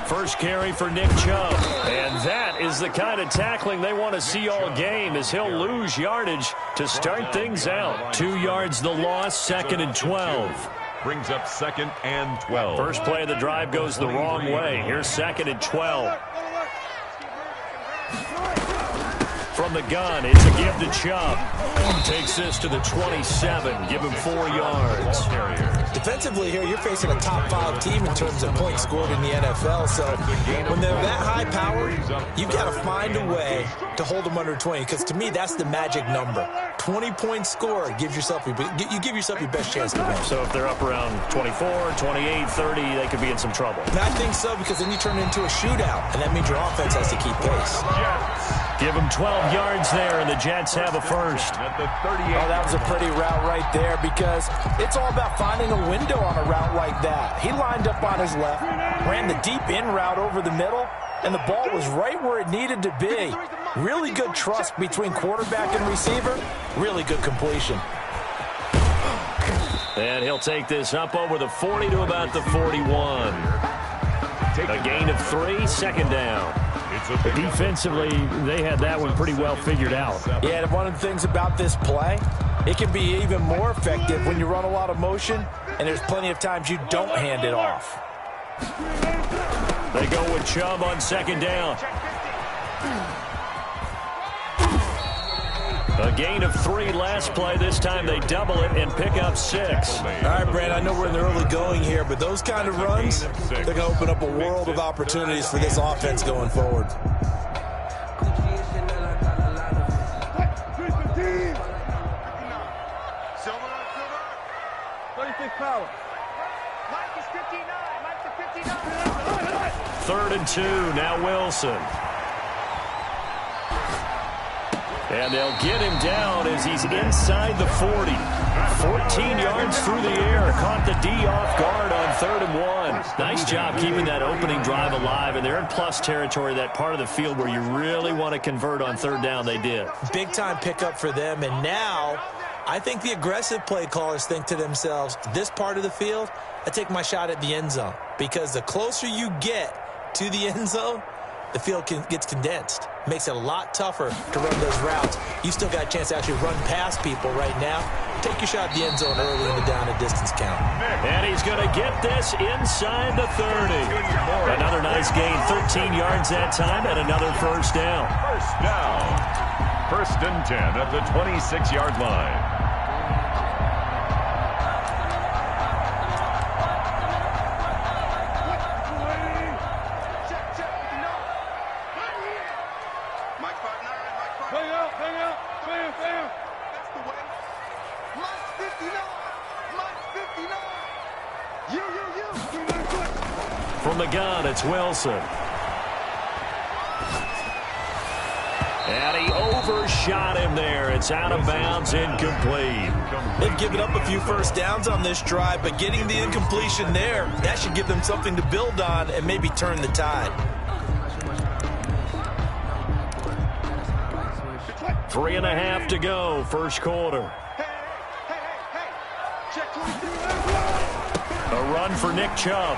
First carry for Nick Chubb. And that is the kind of tackling they want to see all game, as he'll lose yardage to start things out. 2 yards the loss, 2nd and 12. Brings up 2nd and 12. First play of the drive goes the wrong way. Here's 2nd and 12. From the gun, it's a give to Chubb. Takes this to the 27. Give him 4 yards. Defensively here, you're facing a top 5 team in terms of points scored in the NFL. So when they're that high powered, you've got to find a way to hold them under 20. Because to me, that's the magic number. 20-point score gives yourself you give yourself your best chance to win. So if they're up around 24, 28, 30, they could be in some trouble. And I think so, because then you turn it into a shootout, and that means your offense has to keep pace. Give them 12 yards there, and the Jets have a first. Oh, that was a pretty route right there, because it's all about finding a window on a route like that. He lined up on his left, ran the deep in route over the middle, and the ball was right where it needed to be. Really good trust between quarterback and receiver. Really good completion. And he'll take this up over the 40 to about the 41. A gain of 3, 2nd down. Defensively, they had that one pretty well figured out. Yeah, and one of the things about this play, it can be even more effective when you run a lot of motion, and there's plenty of times you don't hand it off. They go with Chubb on 2nd down. A gain of 3 last play. This time they double it and pick up 6. All right, Brad, I know we're in the early going here, but those kind of runs, they're going to open up a world of opportunities for this offense going forward. Third and 2, now Wilson. And they'll get him down as he's inside the 40. 14 yards through the air. Caught the D off guard on 3rd and 1. Nice job keeping that opening drive alive. And they're in plus territory, that part of the field where you really want to convert on 3rd down. They did. Big time pickup for them. And now I think the aggressive play callers think to themselves, this part of the field, I take my shot at the end zone. Because the closer you get to the end zone, the field gets condensed. Makes it a lot tougher to run those routes. You still got a chance to actually run past people right now. Take your shot at the end zone early in the down and distance count. And he's going to get this inside the 30. Another nice gain, 13 yards that time, and another first down. First down. 1st and 10 at the 26-yard line. From the gun, it's Wilson. And he overshot him there. It's out of bounds, incomplete. They've given up a few first downs on this drive, but getting the incompletion there, that should give them something to build on and maybe turn the tide. 3.5 to go, first quarter. A run for Nick Chubb.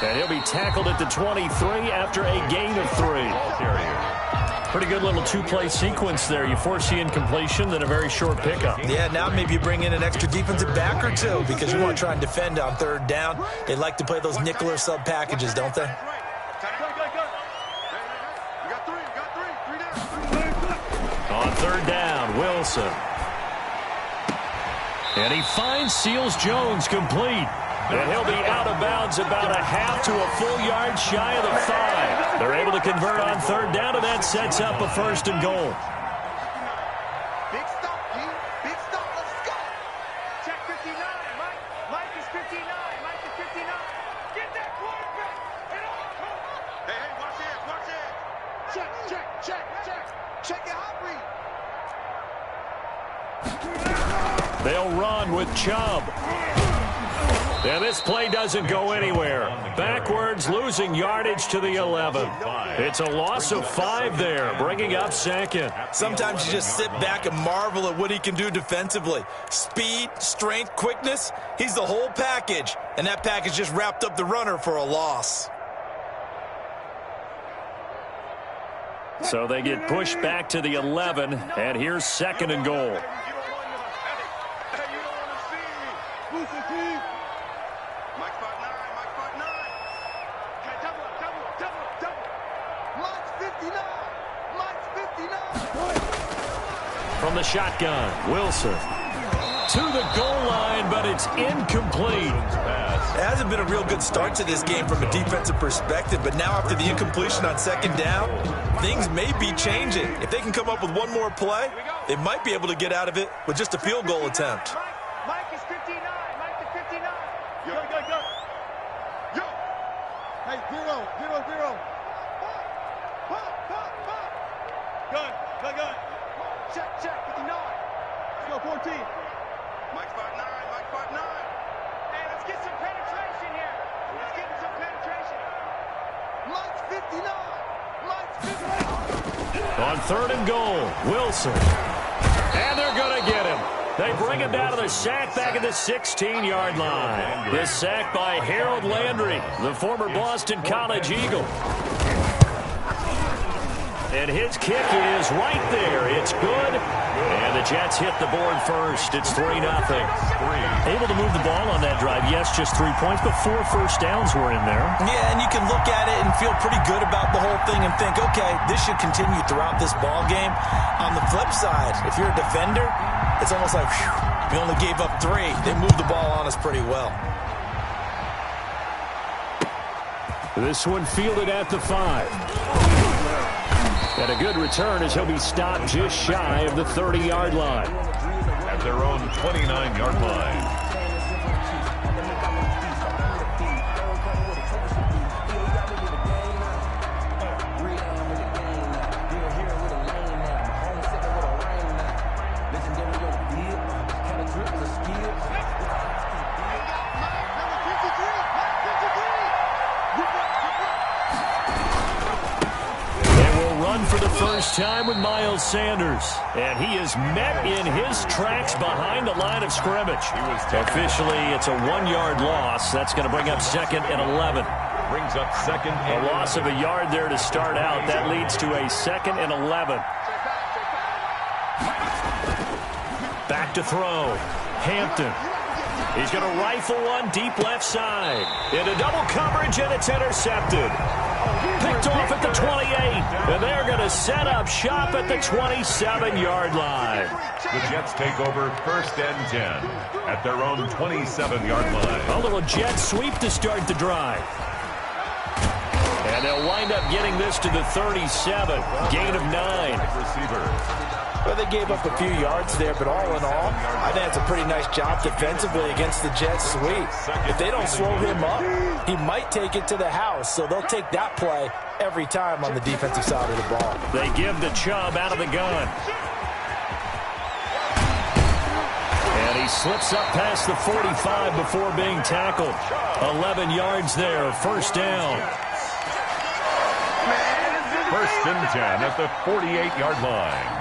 And he'll be tackled at the 23 after a gain of 3. Pretty good little 2-play sequence there. You force the incompletion, then a very short pickup. Yeah, now maybe you bring in an extra defensive back or 2 because you want to try and defend on 3rd down. They like to play those nickel or sub packages, don't they? On 3rd down, Wilson. And he finds Seals-Jones complete. And he'll be out of bounds about a half to a full yard shy of the 5. They're able to convert on 3rd down, and that sets up a 1st and goal. Big stop, G. Big stop. Let's go. Check 59. Mike is 59. Mike is 59. Get that quarterback. Get on. Hey, watch it. Watch it. Check. Check your hot read. They'll run with Chubb. And this play doesn't go anywhere. Backwards, losing yardage to the 11. It's a loss of 5 there, bringing up second. Sometimes you just sit back and marvel at what he can do defensively. Speed, strength, quickness, he's the whole package. And that package just wrapped up the runner for a loss. So they get pushed back to the 11, and here's second and goal. From the shotgun, Wilson to the goal line, but it's incomplete. It hasn't been a real good start to this game from a defensive perspective, but now after the incompletion on second down, things may be changing. If they can come up with one more play, they might be able to get out of it with just a field goal attempt. Mike is 59. Mike is 59. Go. Yo. Hey, 0. Gun. Check, 59. Let's go, 14. Mike's 5'9", Hey, let's get some penetration here. Let's get some penetration. Mike's 59. On third and goal, Wilson. And they're going to get him. They bring him down to the sack back at the 16-yard line. The sack by Harold Landry, the former Boston College Eagle. And his kick is right there. It's good. And the Jets hit the board first. It's 3-0. Able to move the ball on that drive. Yes, just 3 points, but 4 first downs were in there. Yeah, and you can look at it and feel pretty good about the whole thing and think, okay, this should continue throughout this ball game. On the flip side, if you're a defender, it's almost like, whew, we only gave up 3. They moved the ball on us pretty well. This one fielded at the 5. And a good return as he'll be stopped just shy of the 30-yard line. At their own 29-yard line. For the first time with Miles Sanders. And he is met in his tracks behind the line of scrimmage. Officially, it's a 1-yard loss. That's going to bring up second and 11. Brings up second and a loss of a yard there to start out. That leads to a second and 11. Back to throw. Hampton. He's going to rifle one deep left side. Into double coverage, and it's intercepted. Picked off at the 28, and they're going to set up shop at the 27-yard line. The Jets take over first and 10 at their own 27-yard line. A little jet sweep to start the drive. And they'll wind up getting this to the 37, gain of 9. Receiver. Well, they gave up a few yards there, but all in all, I think that's a pretty nice job defensively against the Jets sweep. If they don't slow him up, he might take it to the house, so they'll take that play every time on the defensive side of the ball. They give the Chubb out of the gun. And he slips up past the 45 before being tackled. 11 yards there, first down. First and 10 at the 48-yard line.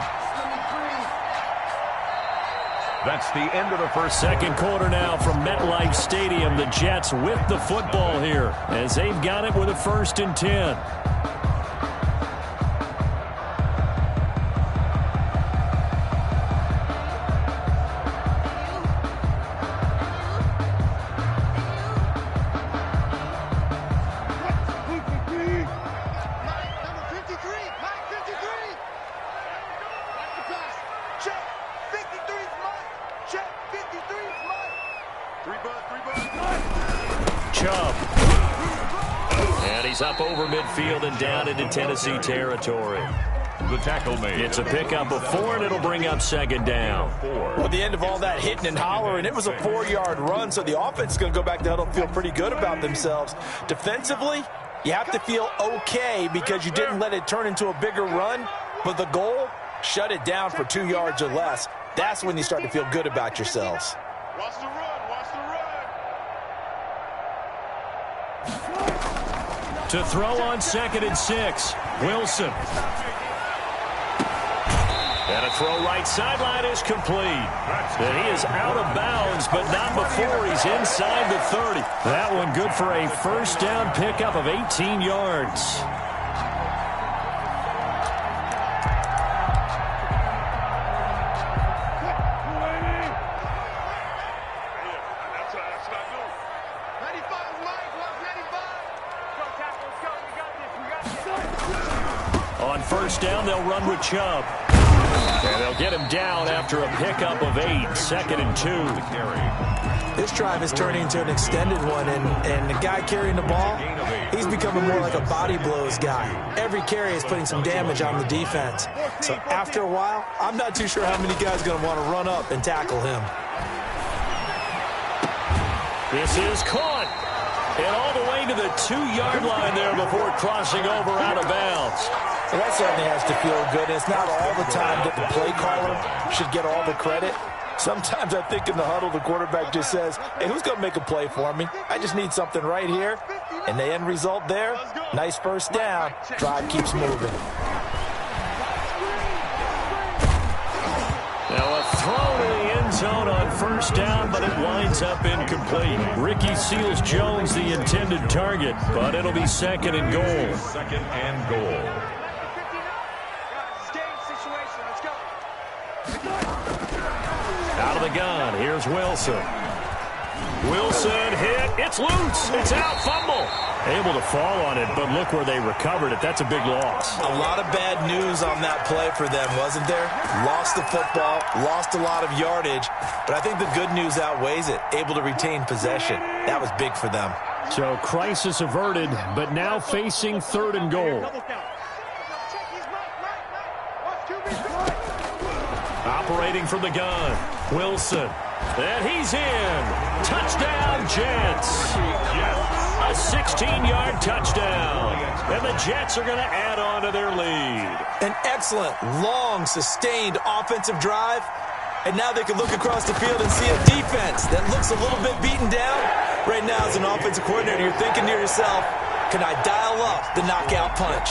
That's the end of the first. Second quarter now from MetLife Stadium. The Jets with the football here as they've got it with a first and 10. Chubb. And he's up over midfield and down into Tennessee territory. The tackle made. It's a pickup of 4, and it'll bring up second down. Well, at the end of all that hitting and hollering, it was a 4-yard run, so the offense is going to go back to huddle and feel pretty good about themselves. Defensively, you have to feel okay because you didn't let it turn into a bigger run, but the goal, shut it down for 2 yards or less. That's when you start to feel good about yourselves. Watch the run. Watch the run. To throw on 2nd and 6. Wilson. And a throw right sideline is complete. And he is out of bounds, but not before he's inside the 30. That one good for a first down pickup of 18 yards. On first down, they'll run with Chubb. And they'll get him down after a pickup of 8, 2nd and 2. This drive is turning into an extended one, and the guy carrying the ball, he's becoming more like a body blows guy. Every carry is putting some damage on the defense. So after a while, I'm not too sure how many guys are going to want to run up and tackle him. This is caught. And all the way to the 2-yard line there before crossing over out of bounds. Well, that certainly has to feel good. It's not all the time that the play caller should get all the credit. Sometimes I think in the huddle, the quarterback just says, hey, who's going to make a play for me? I just need something right here. And the end result there, nice first down. Drive keeps moving. Now a throw to the end zone on first down, but it winds up incomplete. Ricky Seals-Jones, the intended target, but it'll be 2nd and goal. 2nd and goal. Out of the gun, here's Wilson. Wilson hit, it's loose, it's out, fumble. Able to fall on it, but look where they recovered it. That's a big loss. A lot of bad news on that play for them, wasn't there? Lost the football, lost a lot of yardage, but I think the good news outweighs it. Able to retain possession. That was big for them. So crisis averted, but now facing 3rd and goal. Operating from the gun, Wilson. And he's in. Touchdown, Jets. A 16-yard touchdown. And the Jets are going to add on to their lead. An excellent, long, sustained offensive drive. And now they can look across the field and see a defense that looks a little bit beaten down. Right now, as an offensive coordinator, you're thinking to yourself, can I dial up the knockout punch?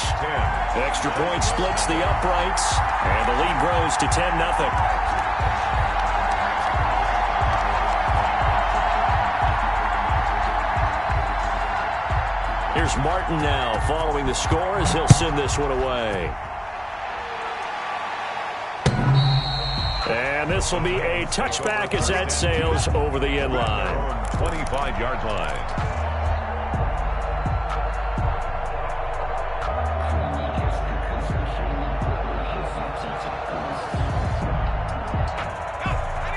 Extra point splits the uprights, and the lead grows to 10-0. Here's Martin now following the score as he'll send this one away. And this will be a touchback as that sails over the end line. 25-yard line.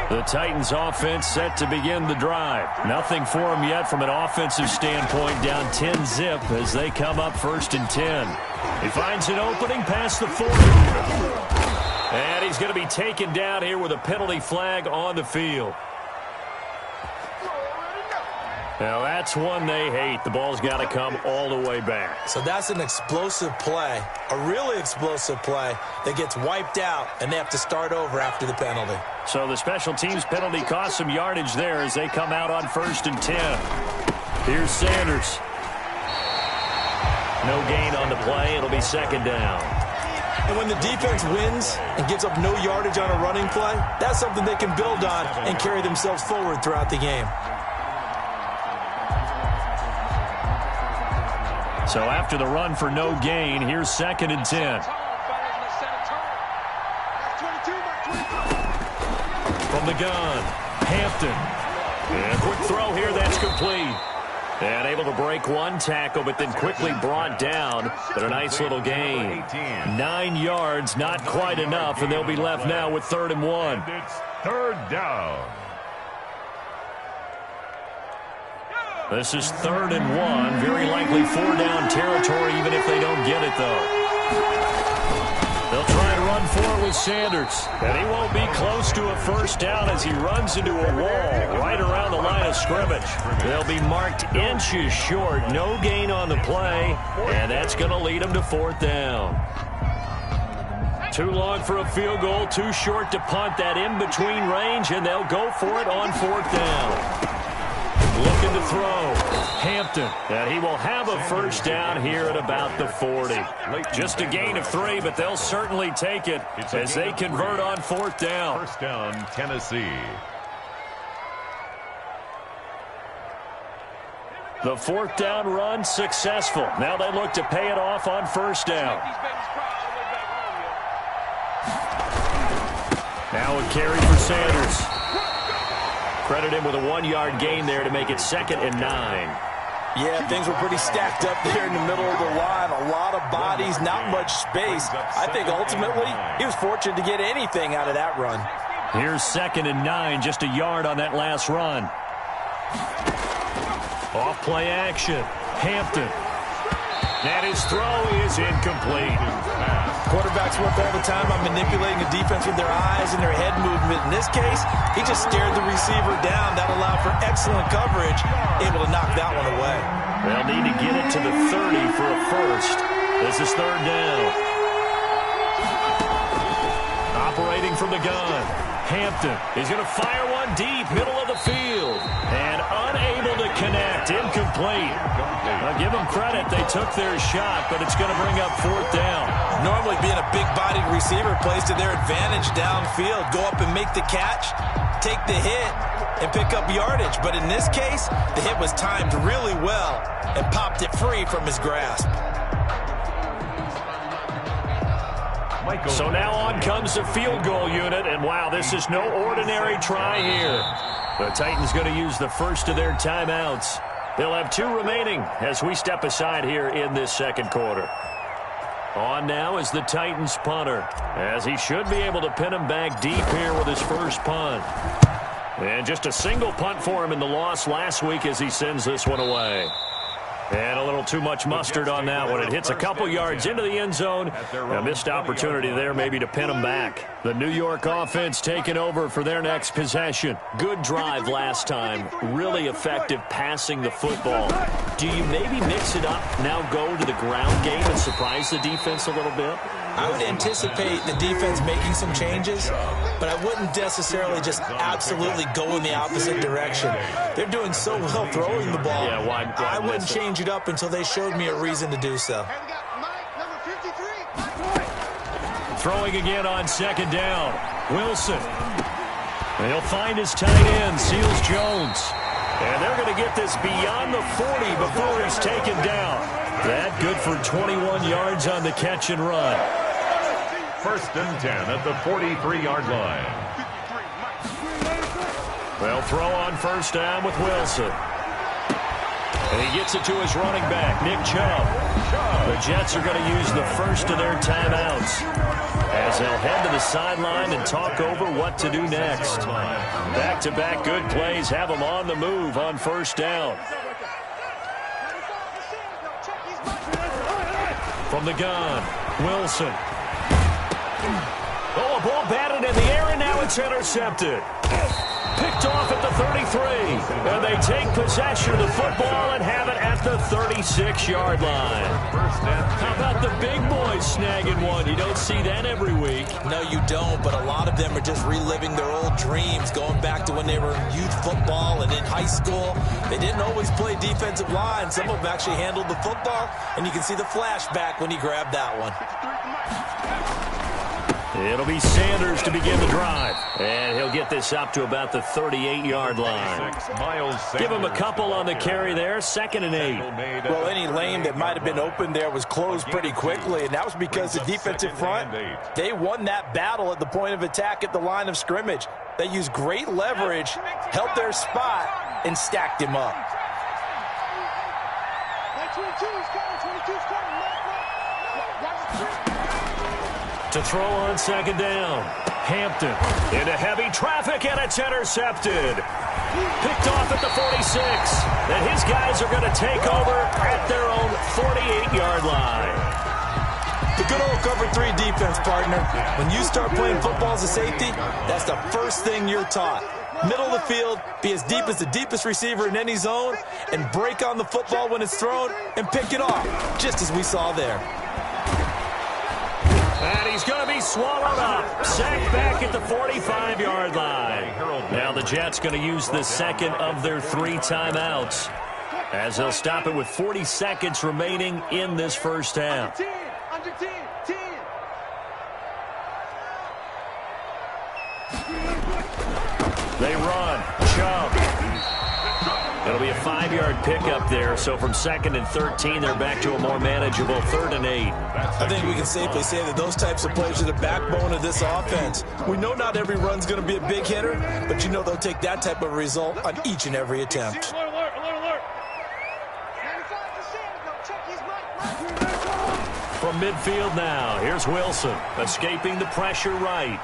The Titans offense set to begin the drive. Nothing for them yet from an offensive standpoint, down 10-zip as they come up 1st and 10. He finds an opening past the 40. And he's going to be taken down here with a penalty flag on the field. Now that's one they hate. The ball's got to come all the way back. So that's an explosive play, a really explosive play that gets wiped out, and they have to start over after the penalty. So the special teams penalty cost some yardage there as they come out on 1st and 10. Here's Sanders. No gain on the play. It'll be 2nd down. And when the defense wins and gives up no yardage on a running play, that's something they can build on and carry themselves forward throughout the game. So after the run for no gain, here's 2nd and 10. From the gun, Hampton. And a quick throw here, that's complete. And able to break one tackle, but then quickly brought down. But a nice little gain. 9 yards, not quite enough, and they'll be left now with 3rd and 1. It's 3rd down. This is 3rd and 1. Very likely 4-down territory, even if they don't get it, though. They'll try and run for it with Sanders. And he won't be close to a first down as he runs into a wall right around the line of scrimmage. They'll be marked inches short. No gain on the play. And that's going to lead them to 4th down. Too long for a field goal. Too short to punt that in-between range. And they'll go for it on 4th down. Looking to throw. Hampton. And he will have a first down here at about the 40. Just a gain of 3, but they'll certainly take it as they convert on 4th down. First down, Tennessee. The 4th down run successful. Now they look to pay it off on 1st down. Now a carry for Sanders. Credit him with a 1-yard gain there to make it 2nd and 9. Yeah, things were pretty stacked up there in the middle of the line. A lot of bodies, not much space. I think ultimately he was fortunate to get anything out of that run. Here's 2nd and 9, just a yard on that last run. Off play action. Hampton. And his throw is incomplete. Quarterbacks work all the time on manipulating a defense with their eyes and their head movement. In this case, he just stared the receiver down. That allowed for excellent coverage, able to knock that one away. They'll need to get it to the 30 for a first. This is 3rd down. Operating from the gun. Hampton is going to fire one deep, middle of the field. And unable to connect, incomplete. Now give them credit, they took their shot, but it's going to bring up 4th down. Normally being a big-bodied receiver plays to their advantage downfield. Go up and make the catch, take the hit, and pick up yardage. But in this case, the hit was timed really well and popped it free from his grasp. So now on comes the field goal unit, and wow, this is no ordinary try here. The Titans going to use the first of their timeouts. They'll have 2 remaining as we step aside here in this 2nd quarter. On now is the Titans punter, as he should be able to pin him back deep here with his first punt. And just a single punt for him in the loss last week as he sends this one away. And a little too much mustard on that one. It hits a couple yards into the end zone. A missed opportunity there maybe to pin them back. The New York offense taking over for their next possession. Good drive last time. Really effective passing the football. Do you maybe mix it up, now go to the ground game and surprise the defense a little bit? I would anticipate the defense making some changes, but I wouldn't necessarily just absolutely go in the opposite direction. They're doing so well throwing the ball. Yeah, why I wouldn't change it up until they showed me a reason to do so. Throwing again on 2nd down. Wilson. And he'll find his tight end, Seals Jones. And they're going to get this beyond the 40 before he's taken down. That good for 21 yards on the catch and run. 1st and 10 at the 43-yard line. They'll throw on 1st down with Wilson. And he gets it to his running back, Nick Chubb. The Jets are going to use the first of their timeouts as they'll head to the sideline and talk over what to do next. Back-to-back good plays have them on the move on 1st down. From the gun, Wilson. Oh, a ball batted in the air, and now it's intercepted. Picked off at the 33. And they take possession of the football and have it at the 36-yard line. How about the big boys snagging one? You don't see that every week. No, you don't, but a lot of them are just reliving their old dreams, going back to when they were in youth football and in high school. They didn't always play defensive line. Some of them actually handled the football, and you can see the flashback when he grabbed that one. It'll be Sanders to begin the drive. And he'll get this up to about the 38-yard line. Give him a couple on the carry there. 2nd and 8. Well, any lane that might have been open there was closed pretty quickly, and that was because the defensive front, they won that battle at the point of attack at the line of scrimmage. They used great leverage, held their spot, and stacked him up. To throw on 2nd down. Hampton into heavy traffic, and it's intercepted. Picked off at the 46. And his guys are going to take over at their own 48-yard line. The good old cover 3 defense, partner. When you start playing football as a safety, that's the first thing you're taught. Middle of the field, be as deep as the deepest receiver in any zone, and break on the football when it's thrown and pick it off, just as we saw there. And he's going to be swallowed up. Sacked back at the 45-yard line. Now the Jets going to use the second of their 3 timeouts, as they'll stop it with 40 seconds remaining in this first half. Under 10. They run. Chubb. It'll be a 5-yard pickup there. So from 2nd and 13, they're back to a more manageable 3rd and 8. I think we can safely say that those types of plays are the backbone of this offense. We know not every run's going to be a big hitter, but you know they'll take that type of result on each and every attempt. Alert. 95%. From midfield now, here's Wilson, escaping the pressure right.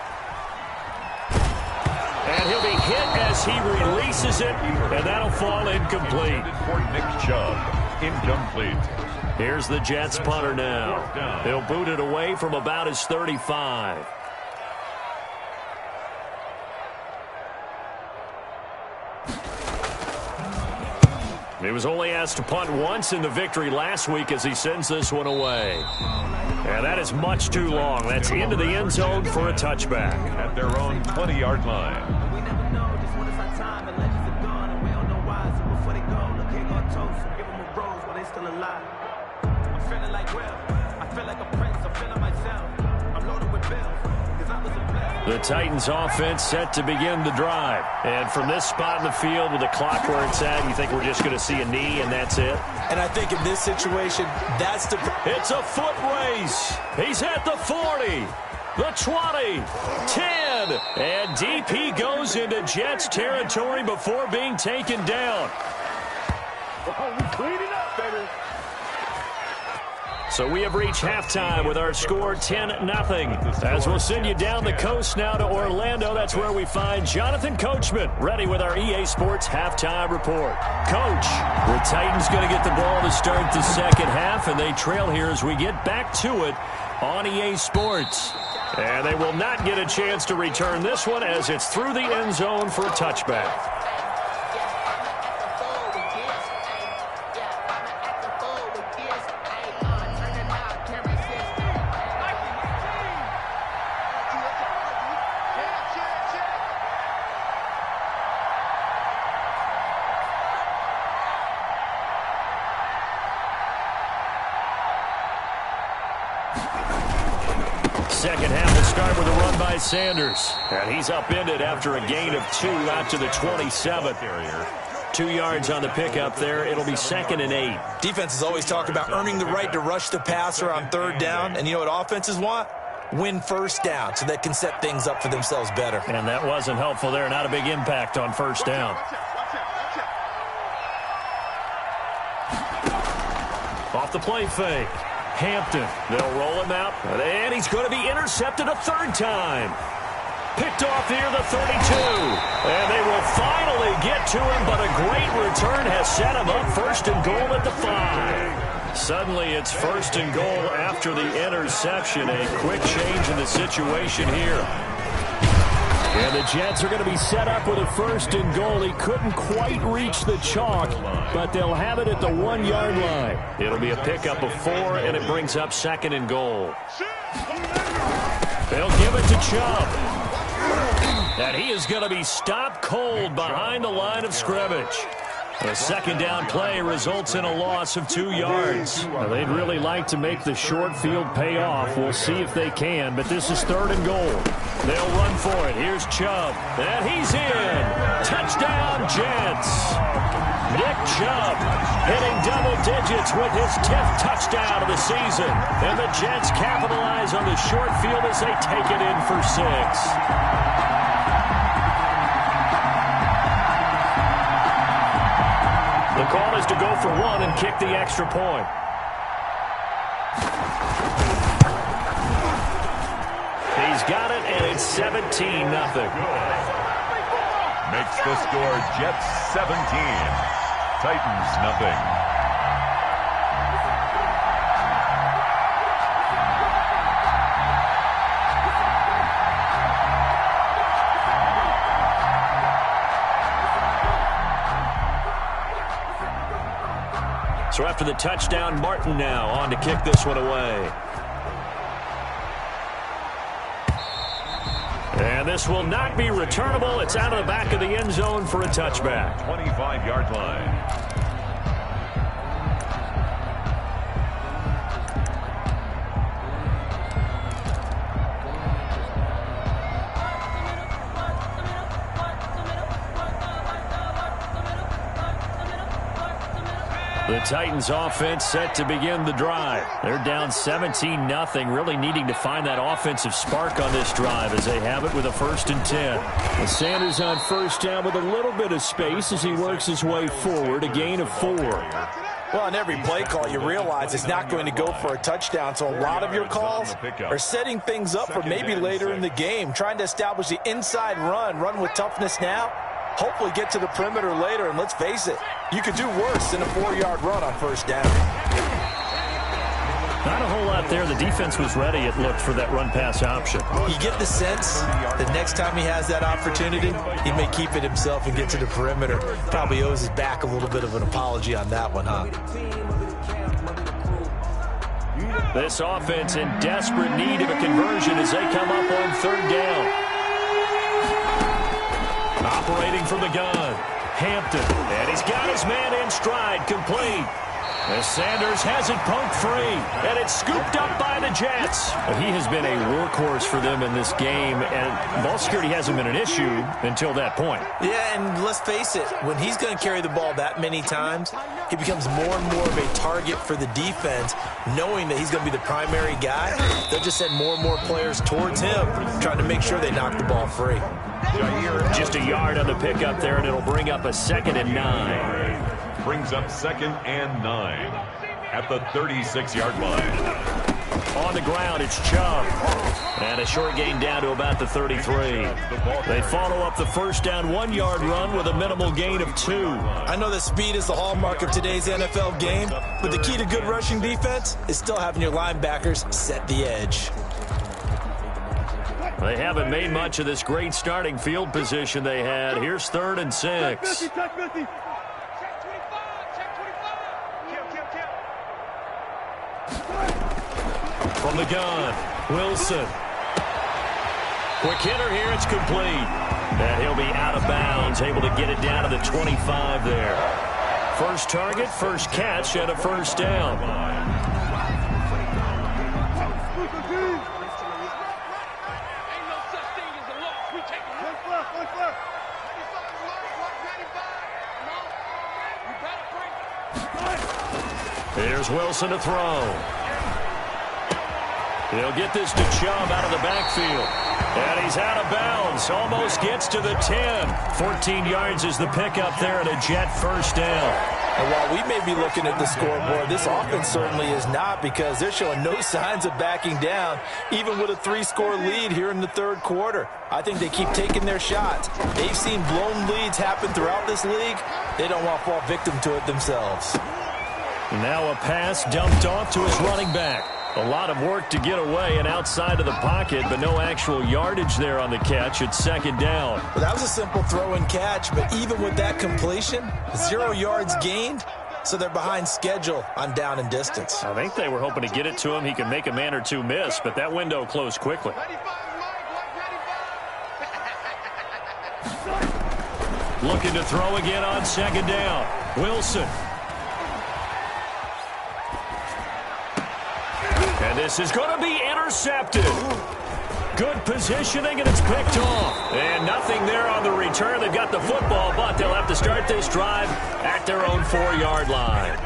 And he'll be hit as he releases it, and that'll fall incomplete. For Nick Chubb, incomplete. Here's the Jets punter now. He'll boot it away from about his 35. He was only asked to punt once in the victory last week as he sends this one away. And that is much too long. That's into the end zone for a touchback. At their own 20-yard line. We never know just when it's our time. The legends are gone and we don't know why. So before they go, look, here go toast. Give them a rose while they still alive. I'm feeling like Will. I feel like a prince. I'm feeling myself. I'm loaded with bills. The Titans offense set to begin the drive. And from this spot in the field with the clock where it's at, you think we're just going to see a knee and that's it? And I think in this situation, that's the... It's a foot race. He's at the 40, the 20, 10. And deep he goes into Jets territory before being taken down. Clean it up, baby. So we have reached halftime with our score 10-0. As we'll send you down the coast now to Orlando, that's where we find Jonathan Coachman ready with our EA Sports halftime report. Coach, the Titans going to get the ball to start the second half, and they trail here as we get back to it on EA Sports. And they will not get a chance to return this one as it's through the end zone for a touchback. Second half will start with a run by Sanders. And he's upended after a gain of 2 out to the 27th. 2 yards on the pickup there. It'll be 2nd and 8. Defenses always talk about earning the right to rush the passer on 3rd down. And you know what offenses want? Win first down so they can set things up for themselves better. And that wasn't helpful there. Not a big impact on first down. Off the play fake. Hampton. They'll roll him out. And he's going to be intercepted a 3rd time. Picked off near the 32. And they will finally get to him, but a great return has set him up 1st and goal at the 5. Suddenly it's 1st and goal after the interception. A quick change in the situation here. And the Jets are going to be set up with a 1st and goal. He couldn't quite reach the chalk, but they'll have it at the 1-yard line. It'll be a pickup of 4, and it brings up 2nd and goal. They'll give it to Chubb. And he is going to be stopped cold behind the line of scrimmage. The 2nd down play results in a loss of 2 yards. Now, they'd really like to make the short field pay off. We'll see if they can, but this is 3rd and goal. They'll run for it. Here's Chubb. And he's in. Touchdown, Jets. Nick Chubb hitting double digits with his 10th touchdown of the season. And the Jets capitalize on the short field as they take it in for 6. The call is to go for 1 and kick the extra point. He's got it, and it's 17-0. Makes the score Jets 17. Titans nothing. So after the touchdown, Martin now on to kick this one away. And this will not be returnable. It's out of the back of the end zone for a touchback. 25-yard line. The Titans offense set to begin the drive. They're down 17-0, really needing to find that offensive spark on this drive as they have it with a 1st and 10. And Sanders on first down with a little bit of space as he works his way forward, a gain of 4. Well, on every play call, you realize it's not going to go for a touchdown, so a lot of your calls are setting things up for maybe later in the game, trying to establish the inside run with toughness now, hopefully get to the perimeter later, and let's face it, you could do worse than a 4-yard run on first down. Not a whole lot there. The defense was ready, it looked, for that run-pass option. You get the sense that next time he has that opportunity, he may keep it himself and get to the perimeter. Probably owes his back a little bit of an apology on that one, huh? This offense in desperate need of a conversion as they come up on 3rd down. Operating from the gun, Hampton, and he's got his man in stride, complete. As Sanders has it poked free, and it's scooped up by the Jets. Well, he has been a workhorse for them in this game, and ball security hasn't been an issue until that point. Yeah, and let's face it, when he's going to carry the ball that many times, he becomes more and more of a target for the defense, knowing that he's going to be the primary guy. They'll just send more and more players towards him, trying to make sure they knock the ball free. Just a yard on the pickup there, and it'll bring up a 2nd and 9. Brings up 2nd and 9 at the 36-yard line. On the ground, it's Chubb. And a short gain down to about the 33. They follow up the first down 1-yard run with a minimal gain of 2. I know that speed is the hallmark of today's NFL game, but the key to good rushing defense is still having your linebackers set the edge. They haven't made much of this great starting field position they had. Here's 3rd and 6. From the gun, Wilson. Quick hitter here, it's complete. And he'll be out of bounds, able to get it down to the 25 there. First target, first catch, and a 1st down. Here's Wilson to throw. He'll get this to Chubb out of the backfield. And he's out of bounds. Almost gets to the 10. 14 yards is the pickup there and a Jet 1st down. And while we may be looking at the scoreboard, this offense certainly is not, because they're showing no signs of backing down, even with a 3-score lead here in the 3rd quarter. I think they keep taking their shots. They've seen blown leads happen throughout this league. They don't want to fall victim to it themselves. Now a pass dumped off to his running back. A lot of work to get away and outside of the pocket, but no actual yardage there on the catch. It's 2nd down. Well, that was a simple throw and catch, but even with that completion, 0 yards gained, so they're behind schedule on down and distance. I think they were hoping to get it to him. He could make a man or two miss, but that window closed quickly. Looking to throw again on 2nd down. Wilson. And this is going to be intercepted. Good positioning, and it's picked off. And nothing there on the return. They've got the football, but they'll have to start this drive at their own 4-yard line.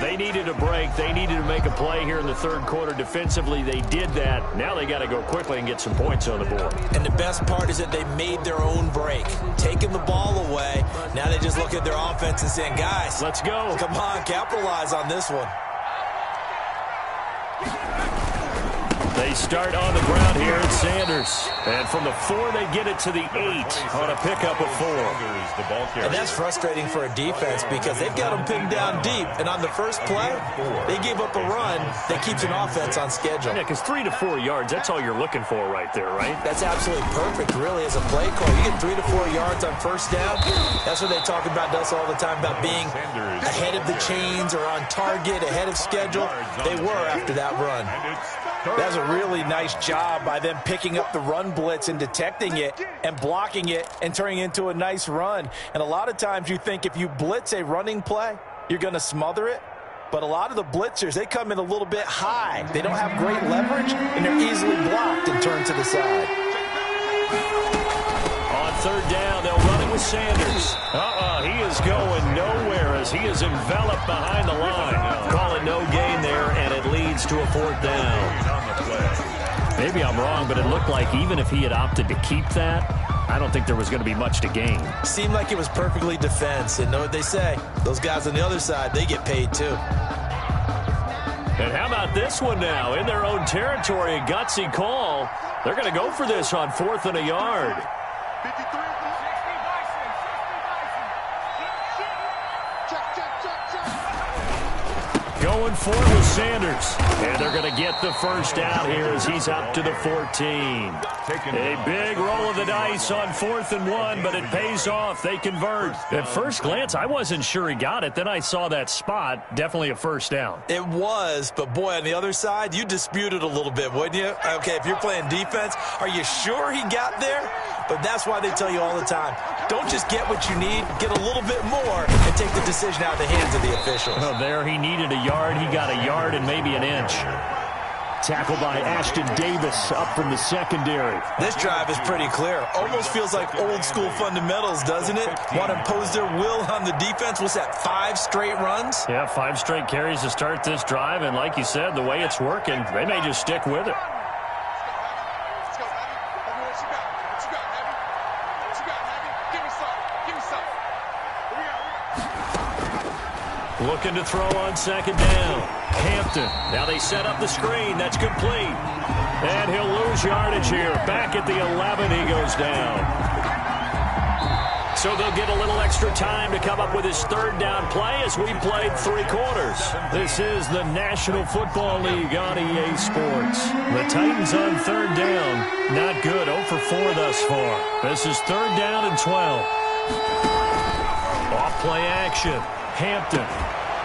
They needed a break. They needed to make a play here in the 3rd quarter. Defensively, they did that. Now they got to go quickly and get some points on the board. And the best part is that they made their own break, taking the ball away. Now they just look at their offense and saying, guys, let's go. Come on, capitalize on this one. They start on the ground here at Sanders. And from the 4, they get it to the 8 on a pickup of 4. And that's frustrating for a defense because they've got them pinned down deep. And on the first play, they gave up a run that keeps an offense on schedule. Yeah, because 3 to 4 yards, that's all you're looking for right there, right? That's absolutely perfect, really, as a play call. You get 3 to 4 yards on first down. That's what they talk about us all the time, about being ahead of the chains or on target, ahead of schedule. They were after that run. That's a really nice job by them picking up the run blitz and detecting it and blocking it and turning it into a nice run. And a lot of times you think if you blitz a running play, you're going to smother it. But a lot of the blitzers, they come in a little bit high. They don't have great leverage, and they're easily blocked and turned to the side. On third down, they'll run it with Sanders. He is going nowhere as he is enveloped behind the line. Call it no gain there, and it leads to a fourth down. Maybe I'm wrong, but it looked like even if he had opted to keep that, I don't think there was going to be much to gain. Seemed like it was perfectly defense. And know what they say? Those guys on the other side, they get paid too. And how about this one now? In their own territory, a gutsy call. They're going to go for this on 4th and a yard. 53. Going for it with Sanders. And they're going to get the first down here as he's up to the 14. A big roll of the dice on 4th and 1, but it pays off. They convert. At first glance, I wasn't sure he got it. Then I saw that spot. Definitely a first down. It was, but boy, on the other side, you disputed a little bit, wouldn't you? Okay, if you're playing defense, are you sure he got there? But that's why they tell you all the time, don't just get what you need, get a little bit more and take the decision out of the hands of the officials. Oh, there he needed a yard. He got a yard and maybe an inch. Tackled by Ashton Davis up from the secondary. This drive is pretty clear. Almost feels like old school fundamentals, doesn't it? Want to impose their will on the defense. What's that, 5 straight runs? Yeah, 5 straight carries to start this drive. And like you said, the way it's working, they may just stick with it. Looking to throw on second down. Hampton. Now they set up the screen. That's complete. And he'll lose yardage here. Back at the 11, he goes down. So they'll get a little extra time to come up with his third down play as we played 3 quarters. This is the National Football League on EA Sports. The Titans on third down. Not good. 0 for 4 thus far. This is third down and 12. Off play action. Hampton.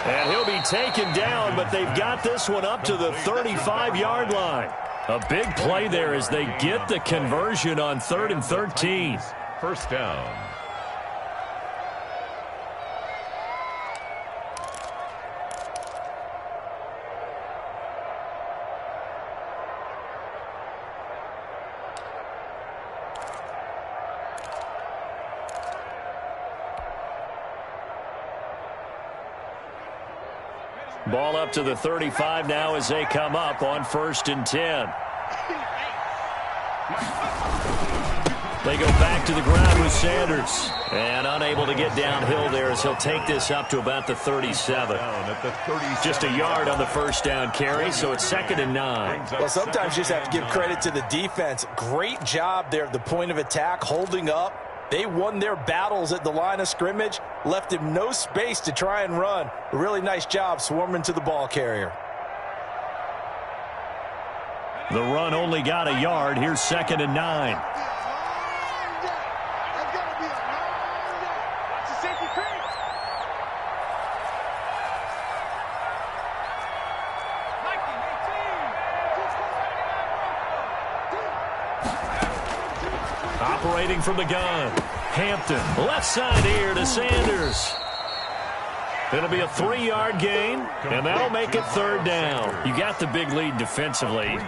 And he'll be taken down, but they've got this one up to the 35-yard line. A big play there as they get the conversion on 3rd and 13. First down. Ball up to the 35 now as they come up on 1st and 10. They go back to the ground with Sanders. And unable to get downhill there as he'll take this up to about the 37. Just a yard on the first down carry, so it's 2nd and 9. Well, sometimes you just have to give credit to the defense. Great job there at the point of attack, holding up. They won their battles at the line of scrimmage, left him no space to try and run. A really nice job swarming to the ball carrier. The run only got a yard. Here's 2nd and 9. Operating from the gun. Hampton, left side here to Sanders. It'll be a 3-yard gain, and that'll make it 3rd down. You got the big lead defensively.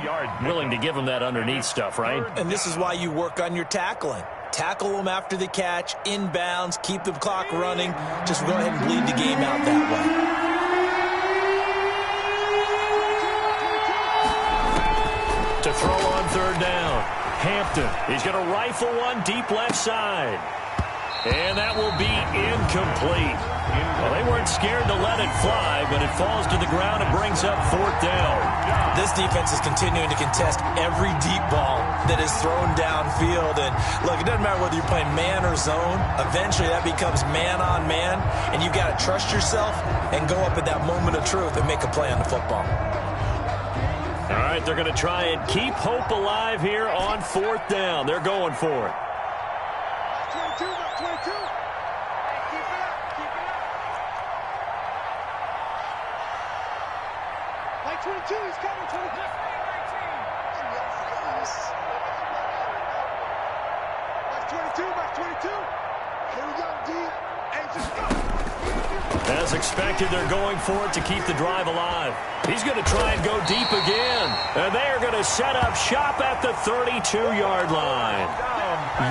Willing to give them that underneath stuff, right? And this is why you work on your tackling. Tackle them after the catch, inbounds, keep the clock running. Just go ahead and bleed the game out that way. To throw on 3rd down. Hampton, he's going to rifle one deep left side. And that will be incomplete. Well, they weren't scared to let it fly, but it falls to the ground and brings up 4th down. This defense is continuing to contest every deep ball that is thrown downfield. And look, it doesn't matter whether you're playing man or zone. Eventually that becomes man on man, and you've got to trust yourself and go up at that moment of truth and make a play on the football. All right, they're going to try and keep hope alive here on 4th down. They're going for it. 22, 22. Hey, keep it up, keep it up. Like 22, he's coming, 22. 22, Mike 22. Here we go, D. And just go. As expected, they're going for it to keep the drive alive. He's going to try and go deep again. And they are going to set up shop at the 32-yard line.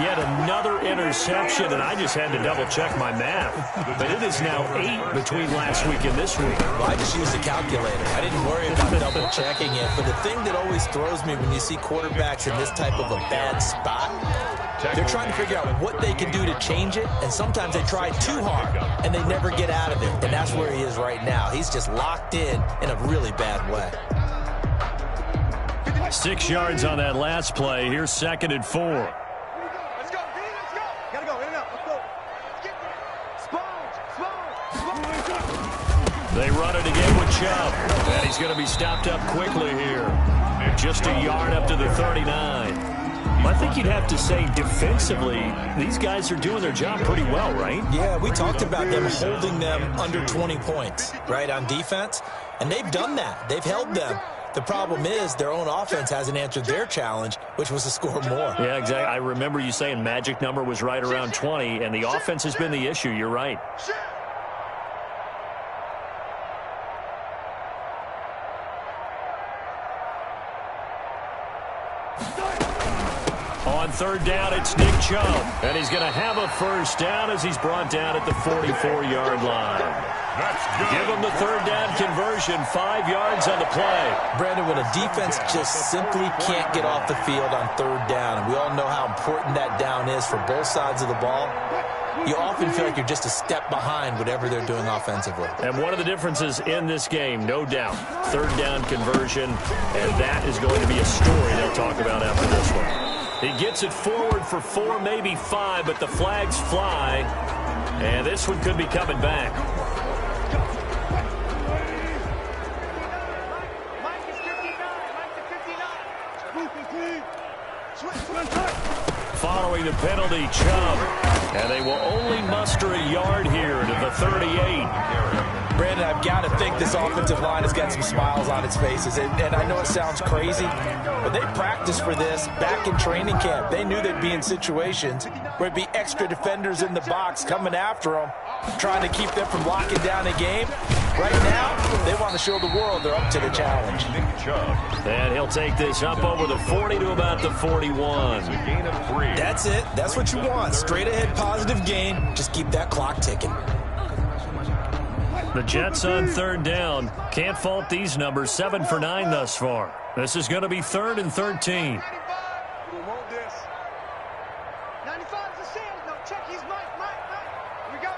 Yet another interception, and I just had to double-check my math. But it is now 8 between last week and this week. Well, I just used a calculator. I didn't worry about double-checking it. But the thing that always throws me when you see quarterbacks in this type of a bad spot, they're trying to figure out what they can do to change it, and sometimes they try too hard, and they never get out of it. And that's where he is right now. He's just locked in a really bad way. 6 yards on that last play. Here's 2nd and 4. Let's go, D. Let's go. Gotta go. In and out. Let's go. Let's get there. Sponge. They run it again with Chubb. And he's going to be stopped up quickly here. Just a yard up to the 39. I think you'd have to say defensively, these guys are doing their job pretty well, right? Yeah, we talked about them holding them under 20 points, right, on defense. And they've done that. They've held them. The problem is their own offense hasn't answered their challenge, which was to score more. Yeah, exactly. I remember you saying magic number was right around 20, and the offense has been the issue. You're right. On 3rd down, it's Nick Chubb. And he's going to have a 1st down as he's brought down at the 44-yard line. Give him the 3rd down conversion, 5 yards on the play. Brandon, when a defense just simply can't get off the field on 3rd down, and we all know how important that down is for both sides of the ball, you often feel like you're just a step behind whatever they're doing offensively. And one of the differences in this game, no doubt, 3rd down conversion, and that is going to be a story they'll talk about after this one. He gets it forward for 4, maybe 5, but the flags fly, and this one could be coming back. Mike is 59. Mike is 59. Following the penalty, Chubb. And they will only muster a yard here to the 38. Brandon, I've got to think this offensive line has got some smiles on its faces. And I know it sounds crazy, but they practiced for this back in training camp. They knew they'd be in situations where it'd be extra defenders in the box coming after them, trying to keep them from locking down a game. Right now, they want to show the world they're up to the challenge. And he'll take this up over the 40 to about the 41. That's it. That's what you want. Straight ahead positive gain. Just keep that clock ticking. The Jets on 3rd down. Can't fault these numbers. 7 for 9 thus far. This is going to be 3rd and 13. 95 is the sand. No, check. He's Mike. Here we go.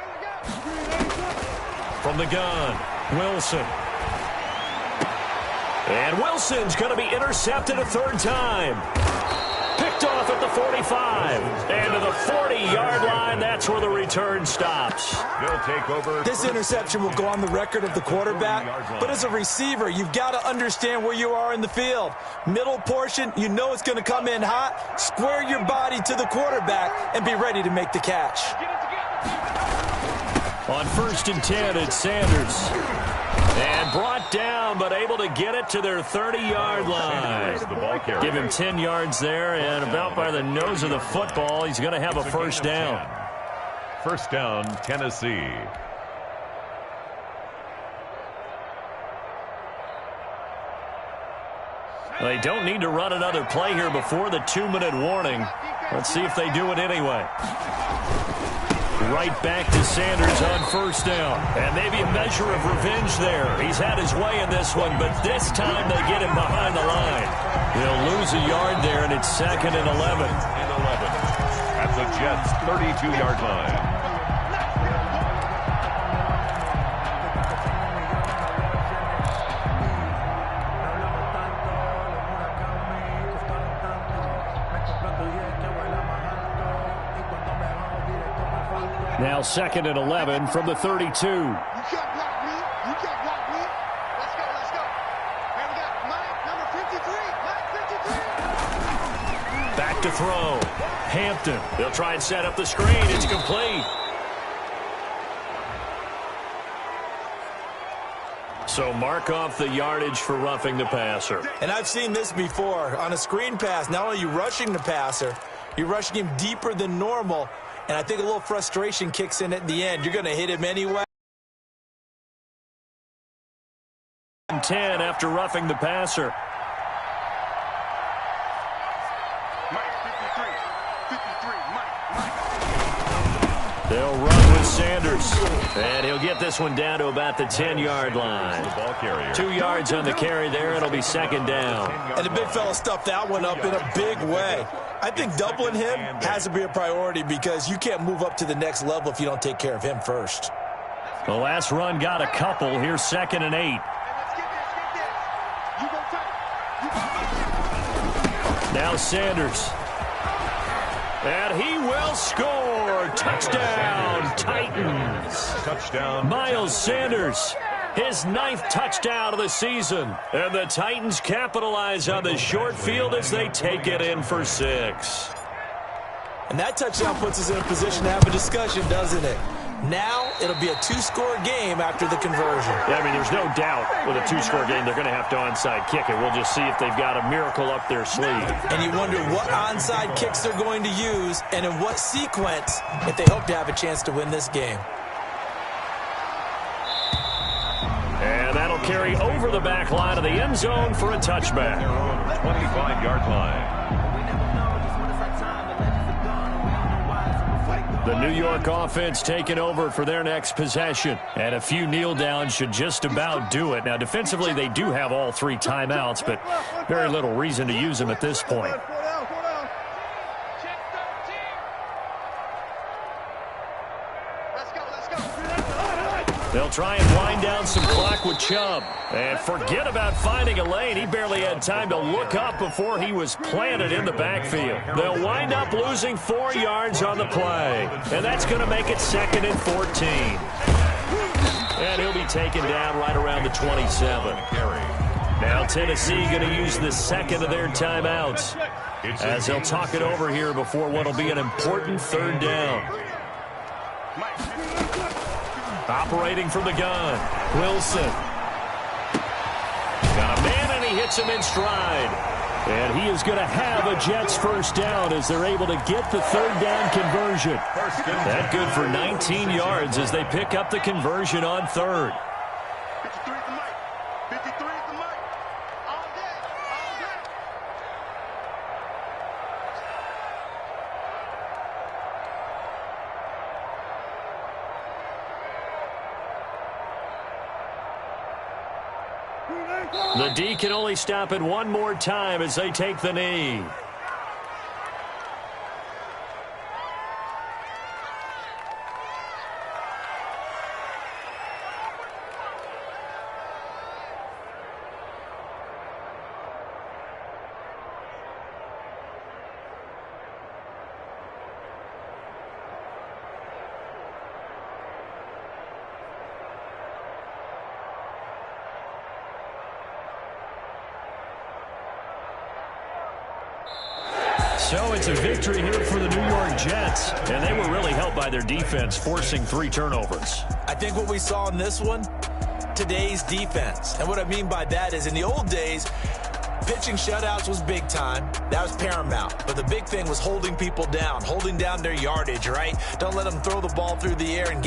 From the gun, Wilson. And Wilson's going to be intercepted a 3rd time. Picked off at the 45. And to the 40-yard line, that's where the return stops. They'll take over. This interception will go on the record of the quarterback, but as a receiver, you've got to understand where you are in the field. Middle portion, you know it's going to come in hot. Square your body to the quarterback and be ready to make the catch. On 1st and 10, it's Sanders. And brought down, but able to get it to their 30-yard line. Give him 10 yards there, and about by the nose of the football, he's going to have a 1st down. 1st down, Tennessee. They don't need to run another play here before the 2-minute warning. Let's see if they do it anyway. Right back to Sanders on 1st down. And maybe a measure of revenge there. He's had his way in this one, but this time they get him behind the line. They'll lose a yard there, and it's 2nd and 11. At the Jets' 32-yard line. Now 2nd and 11 from the 32. You can't block me. You can't block me. Let's go. Here we go. Mike, number 53. Mike, 53. Back to throw. Hampton. They'll try and set up the screen. It's complete. So mark off the yardage for roughing the passer. And I've seen this before. On a screen pass, not only are you rushing the passer, You're rushing him deeper than normal, and I think a little frustration kicks in at the end. You're going to hit him anyway. 10 after roughing the passer. They'll run with Sanders. And he'll get this one down to about the 10-yard line. 2 yards on the carry there. It'll be second down. And the big fella stuffed that one up in a big way. I think doubling him has to be a priority because you can't move up to the next level if you don't take care of him first. The last run got a couple. Here's 2nd and 8. Now Sanders. And he will score. Touchdown, Titans. Touchdown. Miles Sanders, his 9th touchdown of the season. And the Titans capitalize on the short field as they take it in for 6. And that touchdown puts us in a position to have a discussion, doesn't it? Now it'll be a 2-score game after the conversion. Yeah, I mean, there's no doubt with a 2-score game they're going to have to onside kick it. We'll just see if they've got a miracle up their sleeve. And you wonder what onside kicks they're going to use and in what sequence if they hope to have a chance to win this game. And that'll carry over the back line of the end zone for a touchback. 25-yard line. The New York offense taking over for their next possession. And a few kneel downs should just about do it. Now, defensively, they do have all 3 timeouts, but very little reason to use them at this point. They'll try and wind down some clock with Chubb. And forget about finding a lane. He barely had time to look up before he was planted in the backfield. They'll wind up losing 4 yards on the play. And that's going to make it 2nd and 14. And he'll be taken down right around the 27. Now Tennessee going to use the 2nd of their timeouts as they'll talk it over here before what will be an important 3rd down. Operating from the gun, Wilson. Got a man, and he hits him in stride. And he is going to have a Jets first down as they're able to get the 3rd down conversion. That good for 19 yards as they pick up the conversion on 3rd. 53 at the mic. 53 at the mic. All day. All day. The D can only stop it one more time as they take the knee. So it's a victory here for the New York Jets, and they were really helped by their defense, forcing 3 turnovers. I think what we saw in this one, today's defense. And what I mean by that is in the old days, pitching shutouts was big time. That was paramount. But the big thing was holding people down, holding down their yardage, right? Don't let them throw the ball through the air and gain